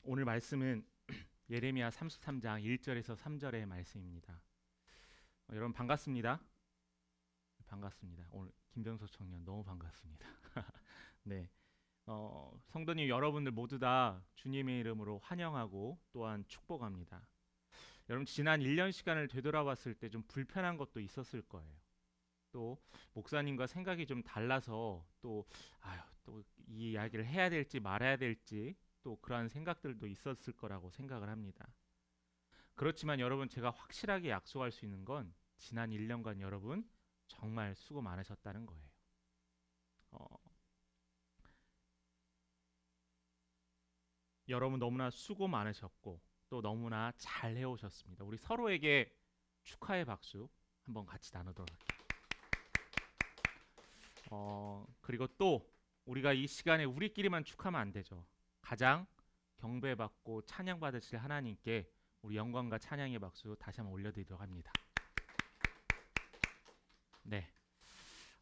오늘 말씀은 예레미야 33장 1절에서 3절의 말씀입니다. 여러분 반갑습니다. 반갑습니다. 오늘 김병석 청년 너무 반갑습니다. 네, 성도님 여러분들 모두 다 주님의 이름으로 환영하고 또한 축복합니다. 여러분 지난 1년 시간을 되돌아봤을 때 좀 불편한 것도 있었을 거예요. 또 목사님과 생각이 좀 달라서 또 이 이야기를 해야 될지 말아야 될지 또 그러한 생각들도 있었을 거라고 생각을 합니다. 그렇지만 여러분 제가 확실하게 약속할 수 있는 건 지난 1년간 여러분 정말 수고 많으셨다는 거예요. 어, 여러분 너무나 수고 많으셨고 또 너무나 잘 해오셨습니다. 우리 서로에게 축하의 박수 한번 같이 나누도록 할게요. 그리고 또 우리가 이 시간에 우리끼리만 축하면 안 되죠. 가장 경배받고 찬양받으실 하나님께 우리 영광과 찬양의 박수 다시 한번 올려드리도록 합니다. 네,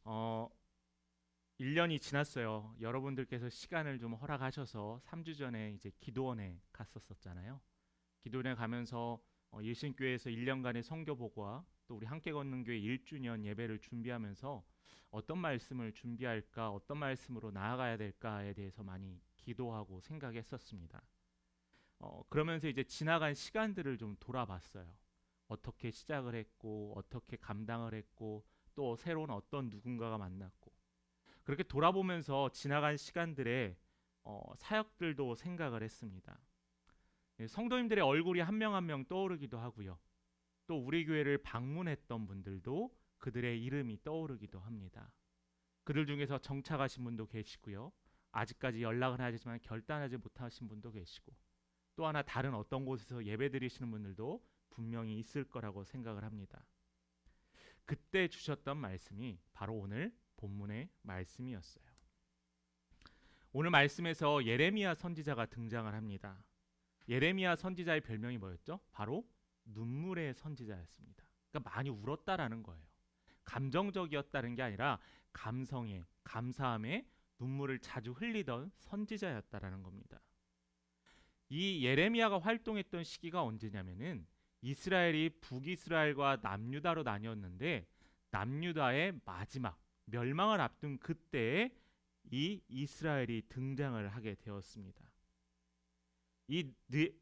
어, 1년이 지났어요. 여러분들께서 시간을 좀 허락하셔서 3주 전에 이제 기도원에 갔었잖아요. 기도원에 가면서 일신교회에서 1년간의 선교 보고와 또 우리 함께 걷는 교회 1주년 예배를 준비하면서 어떤 말씀을 준비할까, 어떤 말씀으로 나아가야 될까에 대해서 많이 기도하고 생각했었습니다. 그러면서 이제 지나간 시간들을 좀 돌아봤어요. 어떻게 시작을 했고, 어떻게 감당을 했고, 또 새로운 어떤 누군가가 만났고, 그렇게 돌아보면서 지나간 시간들의 사역들도 생각을 했습니다. 예, 성도님들의 얼굴이 한 명 한 명 떠오르기도 하고요. 또 우리 교회를 방문했던 분들도 그들의 이름이 떠오르기도 합니다. 그들 중에서 정착하신 분도 계시고요. 아직까지 연락은 하지만 결단하지 못하신 분도 계시고 또 하나 다른 어떤 곳에서 예배드리시는 분들도 분명히 있을 거라고 생각을 합니다. 그때 주셨던 말씀이 바로 오늘 본문의 말씀이었어요. 오늘 말씀에서 예레미야 선지자가 등장을 합니다. 예레미야 선지자의 별명이 뭐였죠? 바로 눈물의 선지자였습니다. 그러니까 많이 울었다라는 거예요. 감정적이었다는 게 아니라 감성에, 감사함에 눈물을 자주 흘리던 선지자였다라는 겁니다. 이 예레미야가 활동했던 시기가 언제냐면은 이스라엘이 북이스라엘과 남유다로 나뉘었는데 남유다의 마지막 멸망을 앞둔 그때에 이 이스라엘이 등장을 하게 되었습니다. 이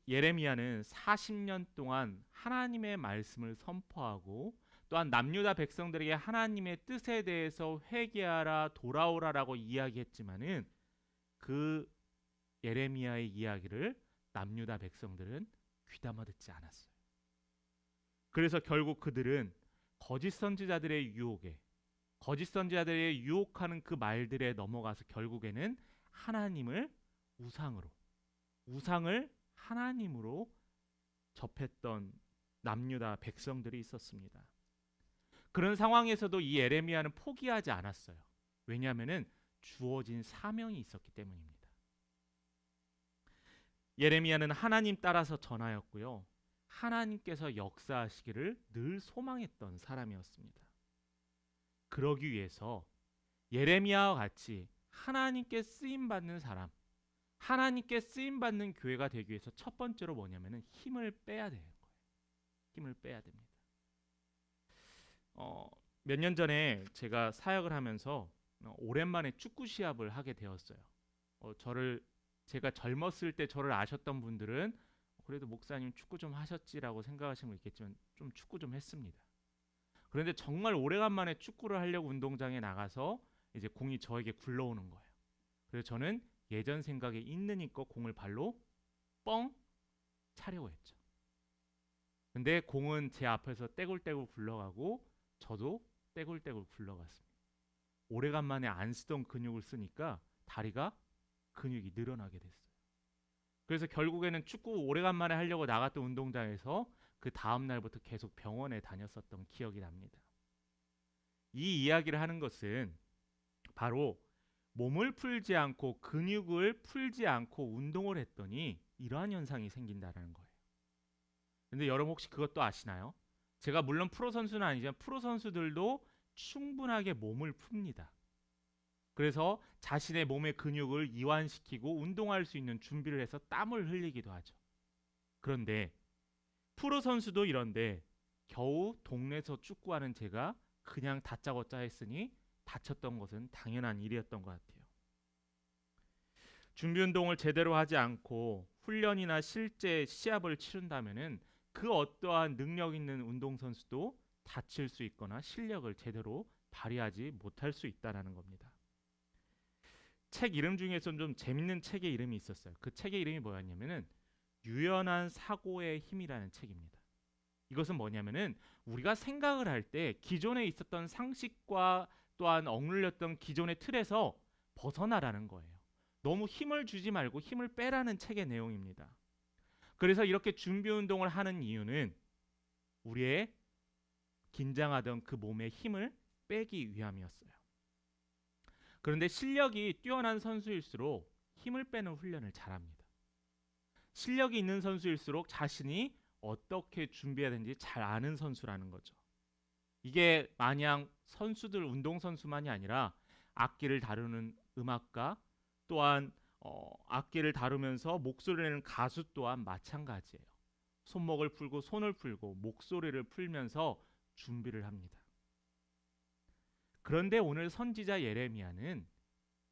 예레미야는 40년 동안 하나님의 말씀을 선포하고 또한 남유다 백성들에게 하나님의 뜻에 대해서 회개하라 돌아오라라고 이야기했지만은 그 예레미야의 이야기를 남유다 백성들은 귀담아 듣지 않았어요. 그래서 결국 그들은 거짓 선지자들의 유혹에 거짓 선지자들의 유혹하는 그 말들에 넘어가서 결국에는 하나님을 우상을 하나님으로 접했던 남유다 백성들이 있었습니다. 그런 상황에서도 이 예레미야는 포기하지 않았어요. 왜냐하면은 주어진 사명이 있었기 때문입니다. 예레미야는 하나님 따라서 전하였고요. 하나님께서 역사하시기를 늘 소망했던 사람이었습니다. 그러기 위해서 예레미야와 같이 하나님께 쓰임 받는 사람, 하나님께 쓰임 받는 교회가 되기 위해서 첫 번째로 뭐냐면은 힘을 빼야 되는 거예요. 힘을 빼야 됩니다. 몇 년 전에 제가 사역을 하면서 오랜만에 축구 시합을 하게 되었어요. 제가 젊었을 때 저를 아셨던 분들은 그래도 목사님 축구 좀 하셨지라고 생각하시는 분 있겠지만 좀 축구 좀 했습니다. 그런데 정말 오래간만에 축구를 하려고 운동장에 나가서 이제 공이 저에게 굴러오는 거예요. 그래서 저는 예전 생각에 있는 힘껏 공을 발로 뻥 차려고 했죠. 근데 공은 제 앞에서 떼굴떼굴 굴러가고 저도 떼굴떼굴 굴러갔습니다. 오래간만에 안 쓰던 근육을 쓰니까 다리가 근육이 늘어나게 됐어요. 그래서 결국에는 축구 오래간만에 하려고 나갔던 운동장에서 그 다음 날부터 계속 병원에 다녔었던 기억이 납니다. 이 이야기를 하는 것은 바로 몸을 풀지 않고 근육을 풀지 않고 운동을 했더니 이러한 현상이 생긴다는 거예요. 근데 여러분 혹시 그것도 아시나요? 제가 물론 프로 선수는 아니지만 프로 선수들도 충분하게 몸을 풉니다. 그래서 자신의 몸의 근육을 이완시키고 운동할 수 있는 준비를 해서 땀을 흘리기도 하죠. 그런데 프로 선수도 이런데 겨우 동네에서 축구하는 제가 그냥 다짜고짜 했으니 다쳤던 것은 당연한 일이었던 것 같아요. 준비 운동을 제대로 하지 않고 훈련이나 실제 시합을 치른다면은 그 어떠한 능력 있는 운동 선수도 다칠 수 있거나 실력을 제대로 발휘하지 못할 수 있다라는 겁니다. 책 이름 중에서 좀 재밌는 책의 이름이 있었어요. 그 책의 이름이 뭐였냐면은 유연한 사고의 힘이라는 책입니다. 이것은 뭐냐면은 우리가 생각을 할 때 기존에 있었던 상식과 또한 억눌렸던 기존의 틀에서 벗어나라는 거예요. 너무 힘을 주지 말고 힘을 빼라는 책의 내용입니다. 그래서 이렇게 준비 운동을 하는 이유는 우리의 긴장하던 그 몸의 힘을 빼기 위함이었어요. 그런데 실력이 뛰어난 선수일수록 힘을 빼는 훈련을 잘합니다. 실력이 있는 선수일수록 자신이 어떻게 준비해야 되는지 잘 아는 선수라는 거죠. 이게 마냥 선수들 운동선수만이 아니라 악기를 다루는 음악가 또한 악기를 다루면서 목소리를 내는 가수 또한 마찬가지예요. 손목을 풀고 손을 풀고 목소리를 풀면서 준비를 합니다. 그런데 오늘 선지자 예레미야는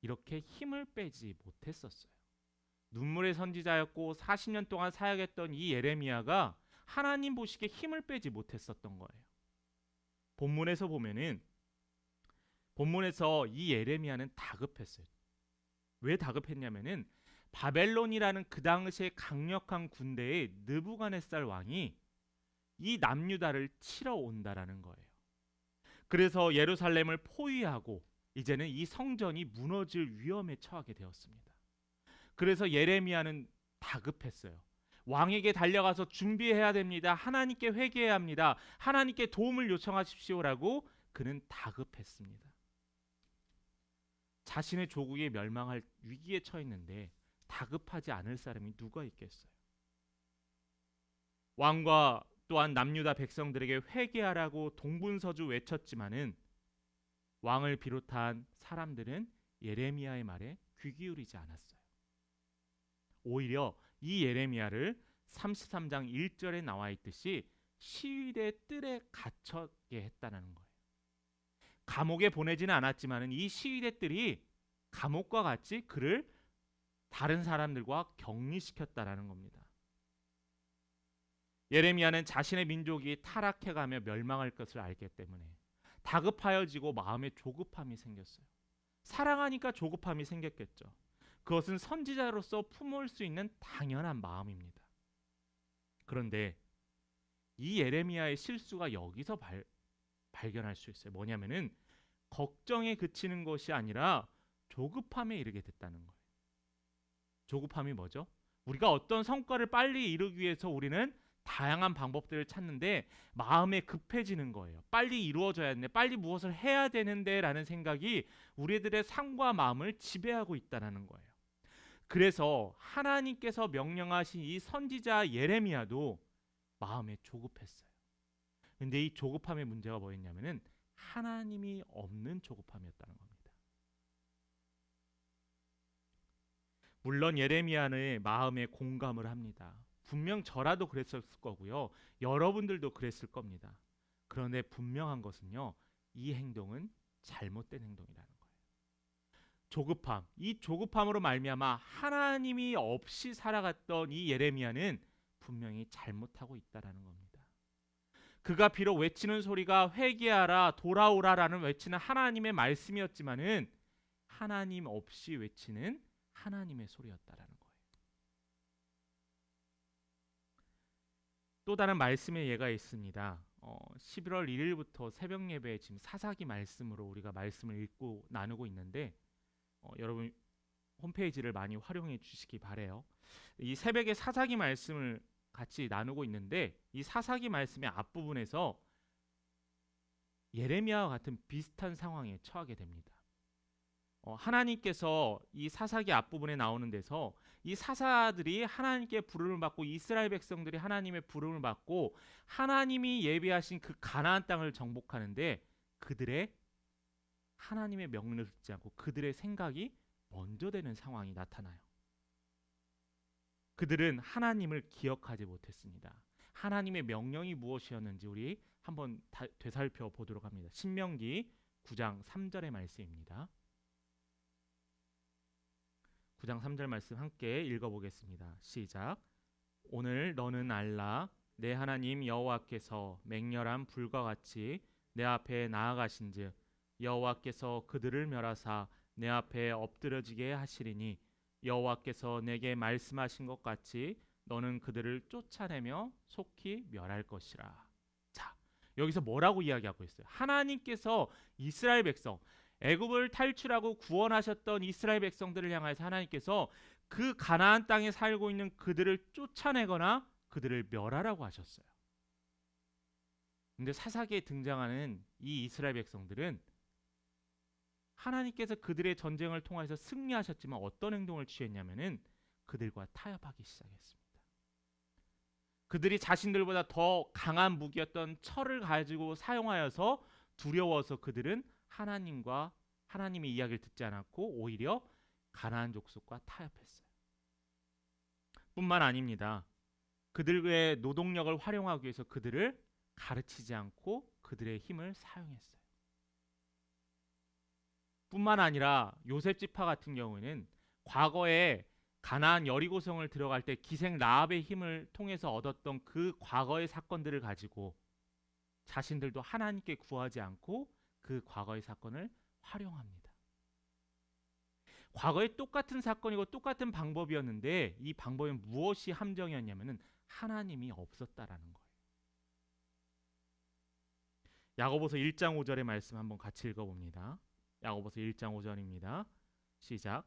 이렇게 힘을 빼지 못했었어요. 눈물의 선지자였고 40년 동안 사역했던 이 예레미야가 하나님 보시기에 힘을 빼지 못했었던 거예요. 본문에서 보면은 본문에서 이 예레미야는 다급했어요. 왜 다급했냐면은 바벨론이라는 그 당시에 강력한 군대의 느부갓네살 왕이 이 남유다를 치러 온다라는 거예요. 그래서 예루살렘을 포위하고 이제는 이 성전이 무너질 위험에 처하게 되었습니다. 그래서 예레미야는 다급했어요. 왕에게 달려가서 준비해야 됩니다. 하나님께 회개해야 합니다. 하나님께 도움을 요청하십시오라고 그는 다급했습니다. 자신의 조국이 멸망할 위기에 처했는데 다급하지 않을 사람이 누가 있겠어요? 왕과 또한 남유다 백성들에게 회개하라고 동분서주 외쳤지만은 왕을 비롯한 사람들은 예레미야의 말에 귀 기울이지 않았어요. 오히려 이 예레미야를 33장 1절에 나와 있듯이 시위대 뜰에 갇혔게 했다는 거예요. 감옥에 보내지는 않았지만은 이 시위대들이 감옥과 같이 그를 다른 사람들과 격리시켰다라는 겁니다. 예레미야는 자신의 민족이 타락해가며 멸망할 것을 알기 때문에 다급하여지고 마음에 조급함이 생겼어요. 사랑하니까 조급함이 생겼겠죠. 그것은 선지자로서 품을 수 있는 당연한 마음입니다. 그런데 이 예레미야의 실수가 여기서 발견할 수 있어요. 뭐냐면은 걱정에 그치는 것이 아니라 조급함에 이르게 됐다는 거예요. 조급함이 뭐죠? 우리가 어떤 성과를 빨리 이루기 위해서 우리는 다양한 방법들을 찾는데 마음에 급해지는 거예요. 빨리 이루어져야 되는데, 빨리 무엇을 해야 되는데 라는 생각이 우리들의 삶과 마음을 지배하고 있다는 거예요. 그래서 하나님께서 명령하신 이 선지자 예레미야도 마음에 조급했어요. 근데 이 조급함의 문제가 뭐였냐면은 하나님이 없는 조급함이었다는 겁니다. 물론 예레미야의 마음에 공감을 합니다. 분명 저라도 그랬을 거고요. 여러분들도 그랬을 겁니다. 그런데 분명한 것은요. 이 행동은 잘못된 행동이라는 거예요. 조급함. 이 조급함으로 말미암아 하나님이 없이 살아갔던 이 예레미야는 분명히 잘못하고 있다라는 겁니다. 그가 비록 외치는 소리가 회개하라 돌아오라라는 외치는 하나님의 말씀이었지만은 하나님 없이 외치는 하나님의 소리였다라는 거예요. 또 다른 말씀의 예가 있습니다. 11월 1일부터 새벽 예배 지금 사사기 말씀으로 우리가 말씀을 읽고 나누고 있는데 여러분 홈페이지를 많이 활용해 주시기 바래요. 이 새벽에 사사기 말씀을 같이 나누고 있는데 이 사사기 말씀의 앞부분에서 예레미야와 같은 비슷한 상황에 처하게 됩니다. 하나님께서 이 사사기 앞부분에 나오는 데서 이 사사들이 하나님께 부름을 받고 이스라엘 백성들이 하나님의 부름을 받고 하나님이 예비하신 그 가나안 땅을 정복하는데 그들의 하나님의 명령을 듣지 않고 그들의 생각이 먼저 되는 상황이 나타나요. 그들은 하나님을 기억하지 못했습니다. 하나님의 명령이 무엇이었는지 우리 한번 되살펴 보도록 합니다. 신명기 9장 3절의 말씀입니다. 9장 3절 말씀 함께 읽어보겠습니다. 시작. 오늘 너는 알라 내 하나님 여호와께서 맹렬한 불과 같이 내 앞에 나아가신즉 여호와께서 그들을 멸하사 내 앞에 엎드러지게 하시리니 여호와께서 내게 말씀하신 것 같이 너는 그들을 쫓아내며 속히 멸할 것이라. 자, 여기서 뭐라고 이야기하고 있어요? 하나님께서 이스라엘 백성, 애굽을 탈출하고 구원하셨던 이스라엘 백성들을 향해서 하나님께서 그 가나안 땅에 살고 있는 그들을 쫓아내거나 그들을 멸하라고 하셨어요. 근데 사사기에 등장하는 이 이스라엘 백성들은 하나님께서 그들의 전쟁을 통해서 승리하셨지만 어떤 행동을 취했냐면은 그들과 타협하기 시작했습니다. 그들이 자신들보다 더 강한 무기였던 철을 가지고 사용하여서 두려워서 그들은 하나님의 이야기를 듣지 않았고 오히려 가나안 족속과 타협했어요. 뿐만 아닙니다. 그들의 노동력을 활용하기 위해서 그들을 가르치지 않고 그들의 힘을 사용했어요. 뿐만 아니라 요셉 지파 같은 경우에는 과거에 가나안 여리고성을 들어갈 때 기생 라합의 힘을 통해서 얻었던 그 과거의 사건들을 가지고 자신들도 하나님께 구하지 않고 그 과거의 사건을 활용합니다. 과거에 똑같은 사건이고 똑같은 방법이었는데 이 방법은 무엇이 함정이었냐면은 하나님이 없었다라는 거예요. 야고보서 1장 5절의 말씀 한번 같이 읽어봅니다. 야고보서 1장 5절입니다. 시작.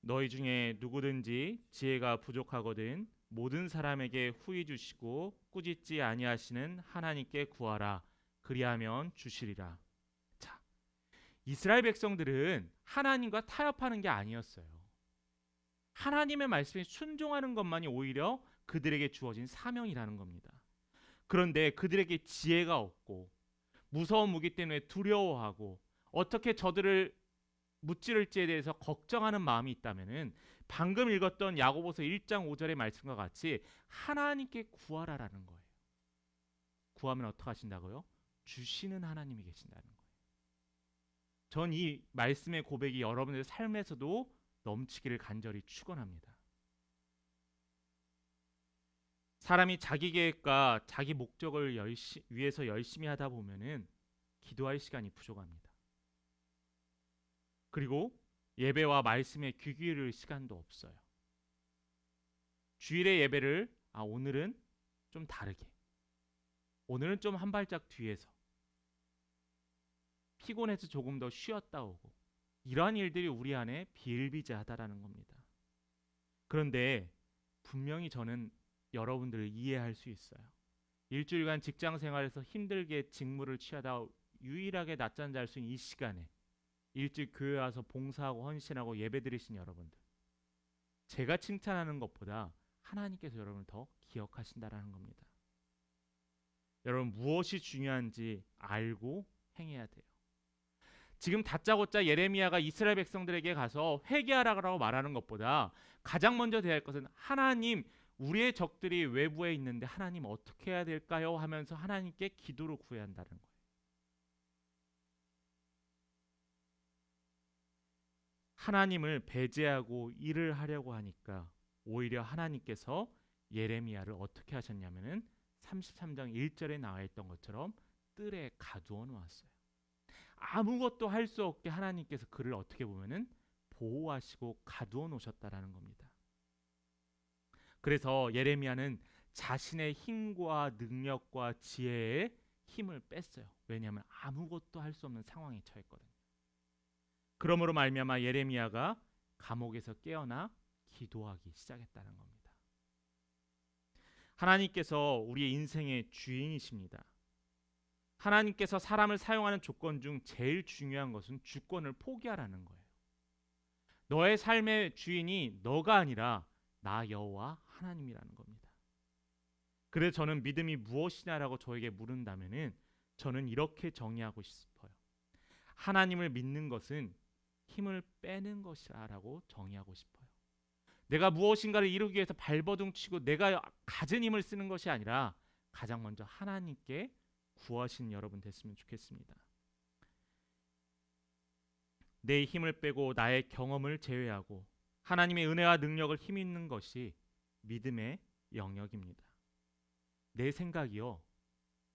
너희 중에 누구든지 지혜가 부족하거든 모든 사람에게 후히 주시고 꾸짖지 아니하시는 하나님께 구하라. 그리하면 주시리라. 자, 이스라엘 백성들은 하나님과 타협하는 게 아니었어요. 하나님의 말씀에 순종하는 것만이 오히려 그들에게 주어진 사명이라는 겁니다. 그런데 그들에게 지혜가 없고 무서운 무기 때문에 두려워하고 어떻게 저들을 무찌를지에 대해서 걱정하는 마음이 있다면은 방금 읽었던 야고보서 1장 5절의 말씀과 같이 하나님께 구하라라는 거예요. 구하면 어떻게 하신다고요? 주시는 하나님이 계신다는 거예요. 전 이 말씀의 고백이 여러분의 삶에서도 넘치기를 간절히 축원합니다. 사람이 자기 계획과 자기 목적을 위해서 열심히 하다 보면은 기도할 시간이 부족합니다. 그리고 예배와 말씀에 귀 기울일 시간도 없어요. 주일의 예배를 오늘은 좀 다르게, 오늘은 좀 한 발짝 뒤에서, 피곤해서 조금 더 쉬었다 오고, 이러한 일들이 우리 안에 비일비재하다라는 겁니다. 그런데 분명히 저는 여러분들을 이해할 수 있어요. 일주일간 직장 생활에서 힘들게 직무를 취하다 유일하게 낮잠 잘 수 있는 이 시간에 일찍 교회 와서 봉사하고 헌신하고 예배드리신 여러분들, 제가 칭찬하는 것보다 하나님께서 여러분을 더 기억하신다라는 겁니다. 여러분, 무엇이 중요한지 알고 행해야 돼요. 지금 다짜고짜 예레미야가 이스라엘 백성들에게 가서 회개하라고 말하는 것보다 가장 먼저 돼야 할 것은 하나님, 우리의 적들이 외부에 있는데 하나님 어떻게 해야 될까요? 하면서 하나님께 기도로 구해야 한다는 거예요. 하나님을 배제하고 일을 하려고 하니까 오히려 하나님께서 예레미야를 어떻게 하셨냐면은 33장 1절에 나와 있던 것처럼 뜰에 가두어 놓았어요. 아무것도 할 수 없게 하나님께서 그를 어떻게 보면은 보호하시고 가두어 놓으셨다라는 겁니다. 그래서 예레미야는 자신의 힘과 능력과 지혜의 힘을 뺐어요. 왜냐하면 아무것도 할 수 없는 상황에 처했거든요. 그러므로 말미암아 예레미야가 감옥에서 깨어나 기도하기 시작했다는 겁니다. 하나님께서 우리의 인생의 주인이십니다. 하나님께서 사람을 사용하는 조건 중 제일 중요한 것은 주권을 포기하라는 거예요. 너의 삶의 주인이 너가 아니라 나 여호와 하나님이라는 겁니다. 그래서 저는 믿음이 무엇이냐라고 저에게 물은다면은 저는 이렇게 정의하고 싶어요. 하나님을 믿는 것은 힘을 빼는 것이라고 정의하고 싶어요. 내가 무엇인가를 이루기 위해서 발버둥 치고 내가 가진 힘을 쓰는 것이 아니라 가장 먼저 하나님께 구하신 여러분 됐으면 좋겠습니다. 내 힘을 빼고 나의 경험을 제외하고 하나님의 은혜와 능력을 힘입는 것이 믿음의 영역입니다. 내 생각이요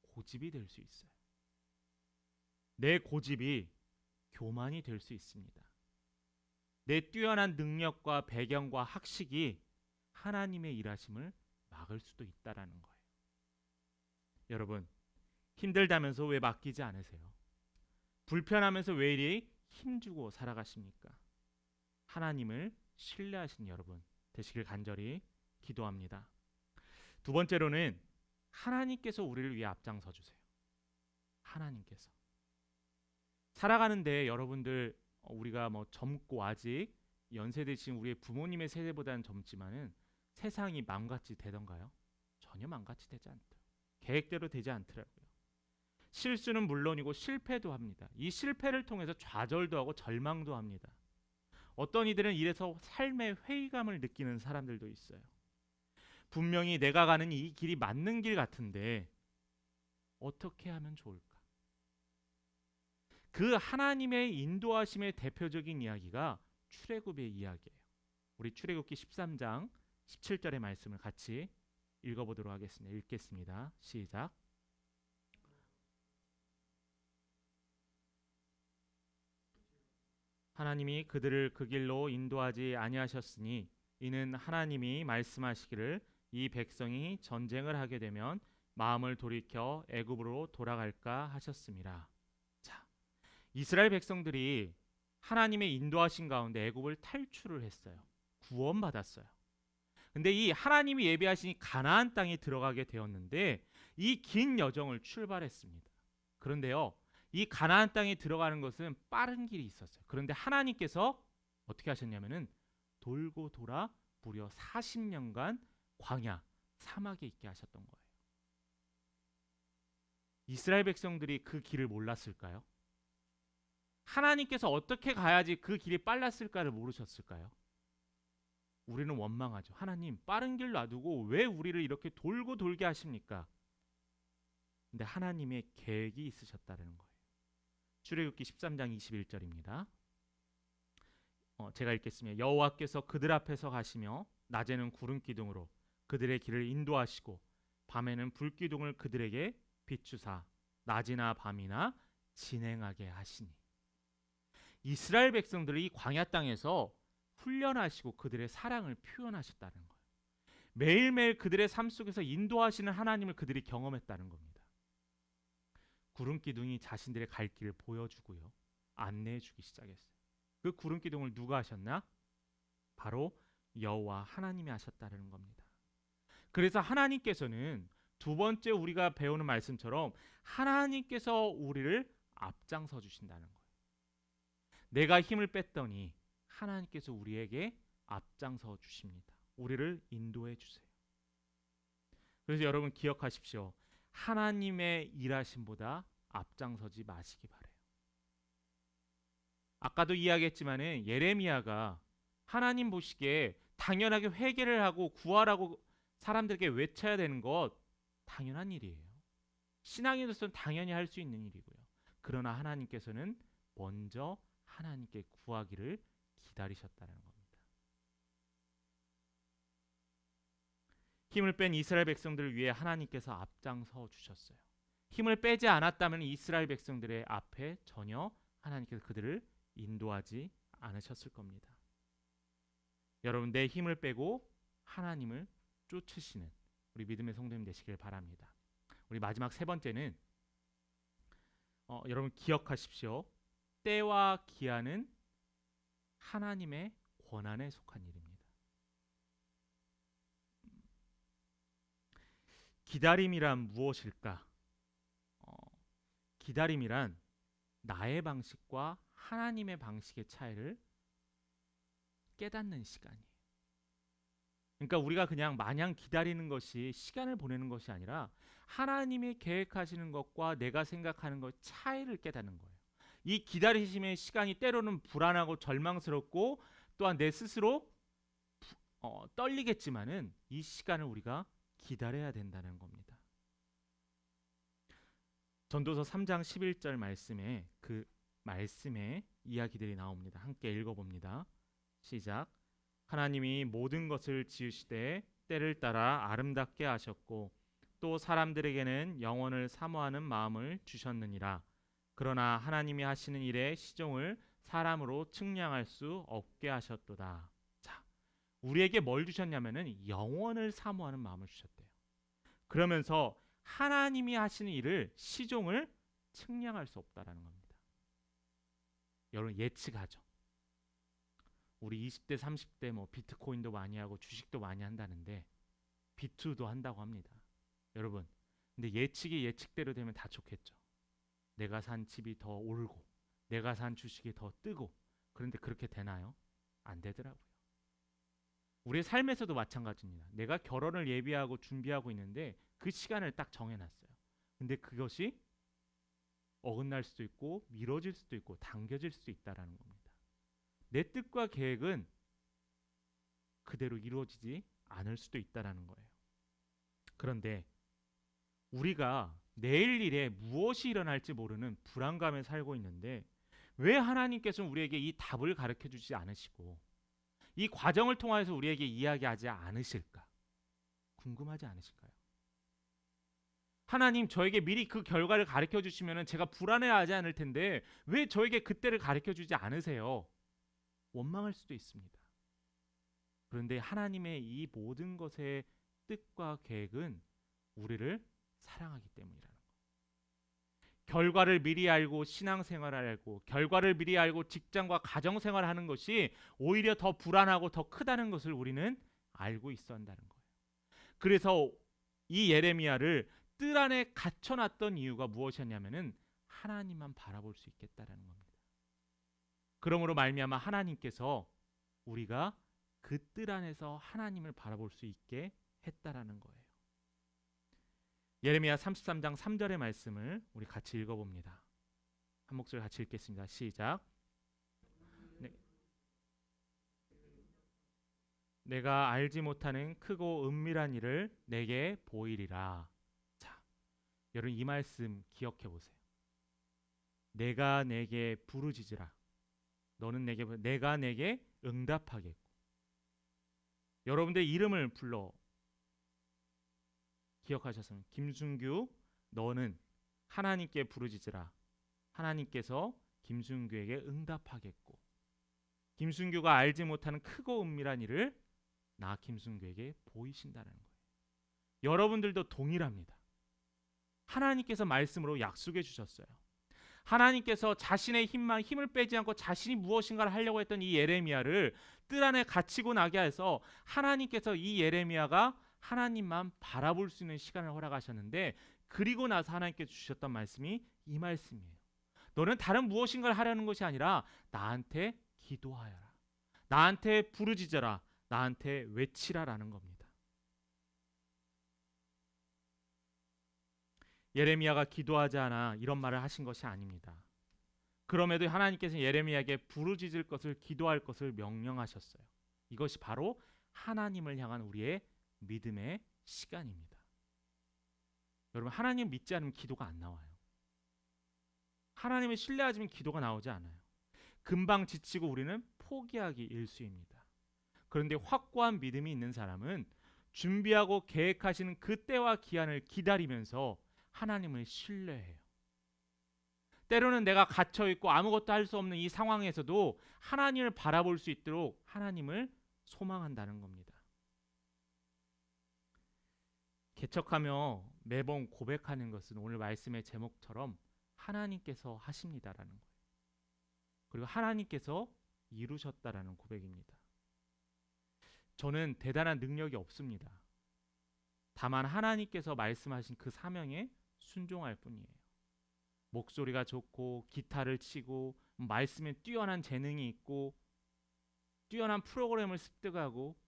고집이 될 수 있어요. 내 고집이 교만이 될 수 있습니다. 내 뛰어난 능력과 배경과 학식이 하나님의 일하심을 막을 수도 있다라는 거예요. 여러분, 힘들다면서 왜 맡기지 않으세요? 불편하면서 왜 이리 힘주고 살아가십니까? 하나님을 신뢰하신 여러분 되시길 간절히 기도합니다. 두 번째로는 하나님께서 우리를 위해 앞장서 주세요. 하나님께서 살아가는데 여러분들 우리가 뭐 젊고 아직 연세 드신 우리의 부모님의 세대보다는 젊지만은 세상이 마음같이 되던가요? 전혀 마음같이 되지 않더라고요. 계획대로 되지 않더라고요. 실수는 물론이고 실패도 합니다. 이 실패를 통해서 좌절도 하고 절망도 합니다. 어떤 이들은 이래서 삶의 회의감을 느끼는 사람들도 있어요. 분명히 내가 가는 이 길이 맞는 길 같은데 어떻게 하면 좋을까? 그 하나님의 인도하심의 대표적인 이야기가 출애굽의 이야기예요. 우리 출애굽기 13장 17절의 말씀을 같이 읽어보도록 하겠습니다. 읽겠습니다. 시작. 하나님이 그들을 그 길로 인도하지 아니하셨으니 이는 하나님이 말씀하시기를 이 백성이 전쟁을 하게 되면 마음을 돌이켜 애굽으로 돌아갈까 하셨습니다. 자, 이스라엘 백성들이 하나님의 인도하신 가운데 애굽을 탈출을 했어요. 구원받았어요. 근데 이 하나님이 예비하신 가나안 땅에 들어가게 되었는데 이 긴 여정을 출발했습니다. 그런데요, 이 가나안 땅에 들어가는 것은 빠른 길이 있었어요. 그런데 하나님께서 어떻게 하셨냐면은 돌고 돌아 무려 40년간 광야, 사막에 있게 하셨던 거예요. 이스라엘 백성들이 그 길을 몰랐을까요? 하나님께서 어떻게 가야지 그 길이 빨랐을까를 모르셨을까요? 우리는 원망하죠. 하나님, 빠른 길 놔두고 왜 우리를 이렇게 돌고 돌게 하십니까? 근데 하나님의 계획이 있으셨다는 거예요. 출애굽기 13장 21절입니다. 제가 읽겠습니다. 여호와께서 그들 앞에서 가시며 낮에는 구름 기둥으로 그들의 길을 인도하시고 밤에는 불 기둥을 그들에게 비추사 낮이나 밤이나 진행하게 하시니. 이스라엘 백성들이 이 광야 땅에서 훈련하시고 그들의 사랑을 표현하셨다는 거예요. 매일매일 그들의 삶 속에서 인도하시는 하나님을 그들이 경험했다는 겁니다. 구름 기둥이 자신들의 갈 길을 보여주고요, 안내해 주기 시작했어요. 그 구름 기둥을 누가 하셨나? 바로 여호와 하나님이 하셨다는 겁니다. 그래서 하나님께서는 두 번째 우리가 배우는 말씀처럼 하나님께서 우리를 앞장서 주신다는 거예요. 내가 힘을 뺐더니 하나님께서 우리에게 앞장서 주십니다. 우리를 인도해 주세요. 그래서 여러분 기억하십시오. 하나님의 일하심보다 앞장서지 마시기 바래요. 아까도 이야기했지만은 예레미야가 하나님 보시기에 당연하게 회개를 하고 구하라고 사람들에게 외쳐야 되는 것 당연한 일이에요. 신앙인으로서는 당연히 할 수 있는 일이고요. 그러나 하나님께서는 먼저 하나님께 구하기를 기다리셨다는 겁니다. 힘을 뺀 이스라엘 백성들을 위해 하나님께서 앞장서 주셨어요. 힘을 빼지 않았다면 이스라엘 백성들의 앞에 전혀 하나님께서 그들을 인도하지 않으셨을 겁니다. 여러분, 내 힘을 빼고 하나님을 쫓으시는 우리 믿음의 성도님 되시길 바랍니다. 우리 마지막 세 번째는 여러분 기억하십시오. 때와 기한은 하나님의 권한에 속한 일입니다. 기다림이란 무엇일까? 기다림이란 나의 방식과 하나님의 방식의 차이를 깨닫는 시간이에요. 그러니까 우리가 그냥 마냥 기다리는 것이 시간을 보내는 것이 아니라 하나님이 계획하시는 것과 내가 생각하는 것 차이를 깨닫는 거예요. 이 기다리심의 시간이 때로는 불안하고 절망스럽고 또한 내 스스로 떨리겠지만은 이 시간을 우리가 기다려야 된다는 겁니다. 전도서 3장 11절 말씀에 그 말씀의 이야기들이 나옵니다. 함께 읽어봅니다. 시작. 하나님이 모든 것을 지으시되 때를 따라 아름답게 하셨고 또 사람들에게는 영원을 사모하는 마음을 주셨느니라. 그러나 하나님이 하시는 일의 시종을 사람으로 측량할 수 없게 하셨도다. 자, 우리에게 뭘 주셨냐면은 영원을 사모하는 마음을 주셨대요. 그러면서 하나님이 하시는 일을 시종을 측량할 수 없다라는 겁니다. 여러분 예측하죠. 우리 20대 30대 뭐 비트코인도 많이 하고 주식도 많이 한다는데 비투도 한다고 합니다. 여러분 근데 예측이 예측대로 되면 다 좋겠죠. 내가 산 집이 더 오르고 내가 산 주식이 더 뜨고 그런데 그렇게 되나요? 안 되더라고요. 우리의 삶에서도 마찬가지입니다. 내가 결혼을 예비하고 준비하고 있는데 그 시간을 딱 정해놨어요. 근데 그것이 어긋날 수도 있고 미뤄질 수도 있고 당겨질 수도 있다는 겁니다. 내 뜻과 계획은 그대로 이루어지지 않을 수도 있다는 거예요. 그런데 우리가 내일 일에 무엇이 일어날지 모르는 불안감에 살고 있는데 왜 하나님께서는 우리에게 이 답을 가르쳐 주지 않으시고 이 과정을 통해서 우리에게 이야기하지 않으실까? 궁금하지 않으실까요? 하나님 저에게 미리 그 결과를 가르쳐 주시면 제가 불안해하지 않을 텐데 왜 저에게 그때를 가르쳐 주지 않으세요? 원망할 수도 있습니다. 그런데 하나님의 이 모든 것의 뜻과 계획은 우리를 사랑하기 때문이라는 거예요. 결과를 미리 알고 신앙생활을 알고 결과를 미리 알고 직장과 가정생활을 하는 것이 오히려 더 불안하고 더 크다는 것을 우리는 알고 있어야 한다는 거예요. 그래서 이 예레미야를 뜰 안에 갇혀놨던 이유가 무엇이었냐면은 하나님만 바라볼 수 있겠다라는 겁니다. 그러므로 말미암아 하나님께서 우리가 그 뜰 안에서 하나님을 바라볼 수 있게 했다라는 거예요. 예레미야 33장 3절의 말씀을 우리 같이 읽어봅니다. 한 목소리 같이 읽겠습니다. 시작. 내가 알지 못하는 크고 은밀한 일을 내게 보이리라. 자, 여러분 이 말씀 기억해 보세요. 내가 내게 부르짖으라. 너는 내가 내게 응답하겠고. 여러분들 이름을 불러 기억하셨으면 김순규 너는 하나님께 부르짖으라. 하나님께서 김순규에게 응답하겠고. 김순규가 알지 못하는 크고 은밀한 일을 나 김순규에게 보이신다는 거예요. 여러분들도 동일합니다. 하나님께서 말씀으로 약속해 주셨어요. 하나님께서 자신의 힘을 빼지 않고 자신이 무엇인가를 하려고 했던 이 예레미야를 뜰 안에 갇히고 나게 해서 하나님께서 이 예레미야가 하나님만 바라볼 수 있는 시간을 허락하셨는데 그리고 나서 하나님께서 주셨던 말씀이 이 말씀이에요. 너는 다른 무엇인가를 하려는 것이 아니라 나한테 기도하여라. 나한테 부르짖어라. 나한테 외치라라는 겁니다. 예레미야가 기도하지 않아 이런 말을 하신 것이 아닙니다. 그럼에도 하나님께서 예레미야에게 부르짖을 것을 기도할 것을 명령하셨어요. 이것이 바로 하나님을 향한 우리의 믿음의 시간입니다. 여러분 하나님 믿지 않으면 기도가 안 나와요. 하나님을 신뢰하지 않으면 기도가 나오지 않아요. 금방 지치고 우리는 포기하기 일쑤입니다. 그런데 확고한 믿음이 있는 사람은 준비하고 계획하시는 그 때와 기한을 기다리면서 하나님을 신뢰해요. 때로는 내가 갇혀있고 아무것도 할 수 없는 이 상황에서도 하나님을 바라볼 수 있도록 하나님을 소망한다는 겁니다. 개척하며 매번 고백하는 것은 오늘 말씀의 제목처럼 하나님께서 하십니다라는 거예요. 그리고 하나님께서 이루셨다라는 고백입니다. 저는 대단한 능력이 없습니다. 다만 하나님께서 말씀하신 그 사명에 순종할 뿐이에요. 목소리가 좋고 기타를 치고 말씀에 뛰어난 재능이 있고 뛰어난 프로그램을 습득하고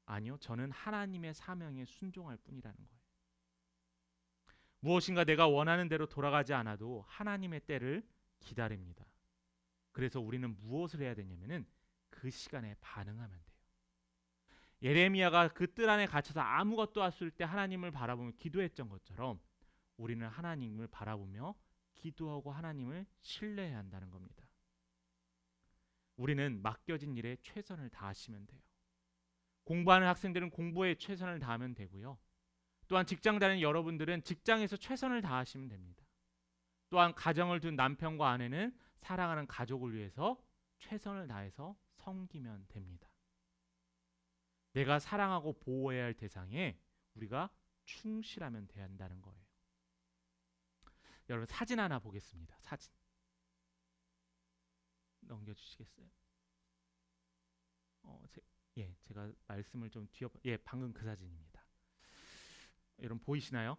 아니요, 저는 하나님의 사명에 순종할 뿐이라는 거예요. 무엇인가 내가 원하는 대로 돌아가지 않아도 하나님의 때를 기다립니다. 그래서 우리는 무엇을 해야 되냐면은 그 시간에 반응하면 돼요. 예레미야가 그 뜰 안에 갇혀서 아무것도 없을 때 하나님을 바라보며 기도했던 것처럼 우리는 하나님을 바라보며 기도하고 하나님을 신뢰해야 한다는 겁니다. 우리는 맡겨진 일에 최선을 다하시면 돼요. 공부하는 학생들은 공부에 최선을 다하면 되고요. 또한 직장 다니는 여러분들은 직장에서 최선을 다하시면 됩니다. 또한 가정을 둔 남편과 아내는 사랑하는 가족을 위해서 최선을 다해서 섬기면 됩니다. 내가 사랑하고 보호해야 할 대상에 우리가 충실하면 돼야 한다는 거예요. 여러분 사진 하나 보겠습니다. 사진 넘겨주시겠어요? 제가 말씀을 좀 방금 그 사진입니다. 여러분 보이시나요?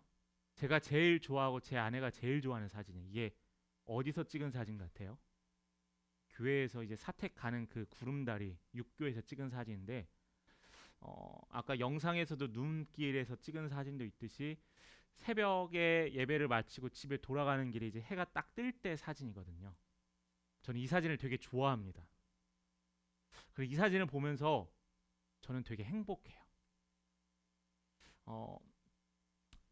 제가 제일 좋아하고 제 아내가 제일 좋아하는 사진이에요. 이게 어디서 찍은 사진 같아요? 교회에서 이제 사택 가는 그 구름다리 육교에서 찍은 사진인데 아까 영상에서도 눈길에서 찍은 사진도 있듯이 새벽에 예배를 마치고 집에 돌아가는 길에 이제 해가 딱 뜰 때 사진이거든요. 저는 이 사진을 되게 좋아합니다. 그리고 이 사진을 보면서 저는 되게 행복해요.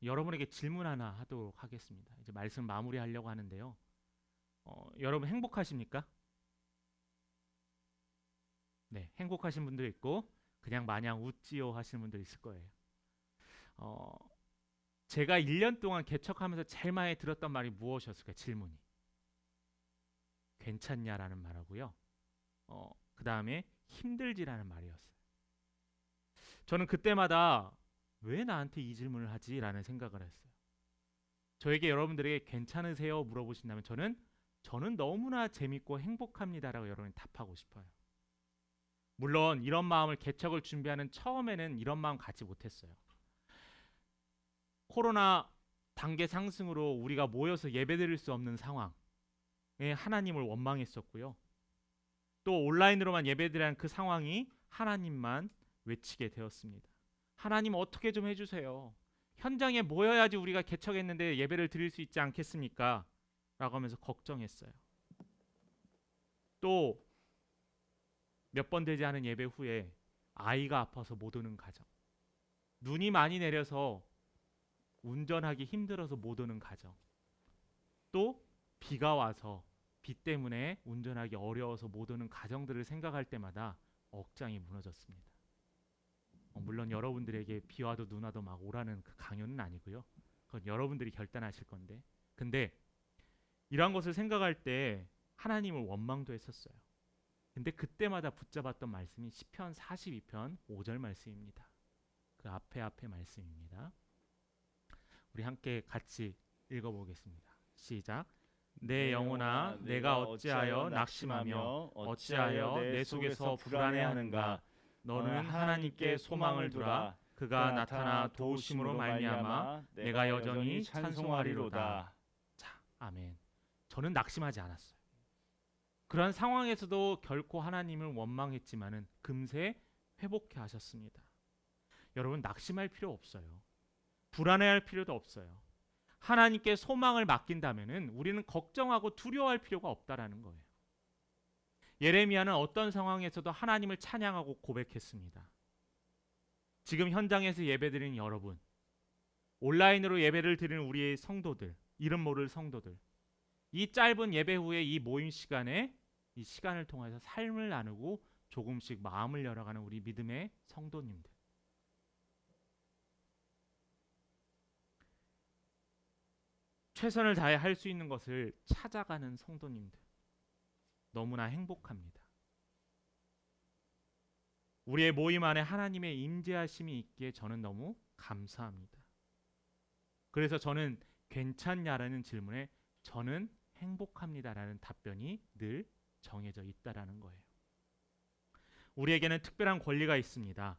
여러분에게 질문 하나 하도록 하겠습니다. 이제 말씀 마무리하려고 하는데요. 여러분 행복하십니까? 네, 행복하신 분도 있고 그냥 마냥 웃지요 하시는 분도 있을 거예요. 제가 1년 동안 개척하면서 제일 많이 들었던 말이 무엇이었을까요? 질문이. 괜찮냐라는 말하고요. 그 다음에 힘들지라는 말이었어요. 저는 그때마다 왜 나한테 이 질문을 하지? 라는 생각을 했어요. 저에게 여러분들에게 괜찮으세요? 물어보신다면 저는 너무나 재밌고 행복합니다라고 여러분이 답하고 싶어요. 물론 이런 마음을 개척을 준비하는 처음에는 이런 마음 갖지 못했어요. 코로나 단계 상승으로 우리가 모여서 예배드릴 수 없는 상황에 하나님을 원망했었고요. 또 온라인으로만 예배드리는 그 상황이 하나님만 외치게 되었습니다. 하나님 어떻게 좀 해주세요. 현장에 모여야지 우리가 개척했는데 예배를 드릴 수 있지 않겠습니까? 라고 하면서 걱정했어요. 또 몇 번 되지 않은 예배 후에 아이가 아파서 못 오는 가정, 눈이 많이 내려서 운전하기 힘들어서 못 오는 가정, 또 비가 와서 비 때문에 운전하기 어려워서 못 오는 가정들을 생각할 때마다 억장이 무너졌습니다. 물론 여러분들에게 비 와도 눈 와도 막 오라는 그 강요는 아니고요. 그건 여러분들이 결단하실 건데, 근데 이러한 것을 생각할 때 하나님을 원망도 했었어요. 근데 그때마다 붙잡았던 말씀이 시편 42편 5절 말씀입니다. 그 앞에 말씀입니다. 우리 함께 같이 읽어보겠습니다. 시작. 내 영혼아 내가 어찌하여 낙심하며 어찌하여 내 속에서 불안해하는가. 너는 하나님께 소망을 두라. 그가 나타나 도우심으로 말미암아 내가 여전히 찬송하리로다. 자, 아멘. 저는 낙심하지 않았어요. 그러한 상황에서도 결코 하나님을 원망했지만은 금세 회복해 하셨습니다. 여러분 낙심할 필요 없어요. 불안해할 필요도 없어요. 하나님께 소망을 맡긴다면은 우리는 걱정하고 두려워할 필요가 없다라는 거예요. 예레미야는 어떤 상황에서도 하나님을 찬양하고 고백했습니다. 지금 현장에서 예배드리는 여러분, 온라인으로 예배를 드리는 우리의 성도들, 이름 모를 성도들, 이 짧은 예배 후에 이 모임 시간에 이 시간을 통해서 삶을 나누고 조금씩 마음을 열어가는 우리 믿음의 성도님들, 최선을 다해 할 수 있는 것을 찾아가는 성도님들, 너무나 행복합니다. 우리의 모임 안에 하나님의 임재하심이 있기에 저는 너무 감사합니다. 그래서 저는 괜찮냐라는 질문에 저는 행복합니다라는 답변이 늘 정해져 있다라는 거예요. 우리에게는 특별한 권리가 있습니다.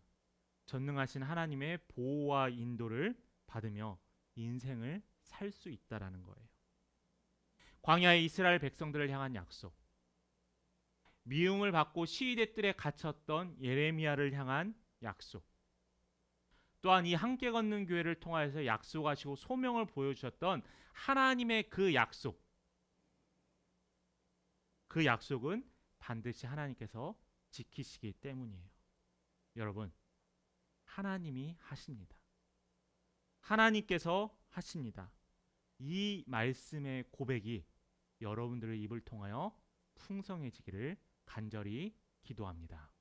전능하신 하나님의 보호와 인도를 받으며 인생을 살 수 있다라는 거예요. 광야의 이스라엘 백성들을 향한 약속, 미움을 받고 시위대 뜰에 갇혔던 예레미야를 향한 약속, 또한 이 함께 걷는 교회를 통하여서 약속하시고 소명을 보여주셨던 하나님의 그 약속, 그 약속은 반드시 하나님께서 지키시기 때문이에요. 여러분, 하나님이 하십니다. 하나님께서 하십니다. 이 말씀의 고백이 여러분들의 입을 통하여 풍성해지기를 간절히 기도합니다.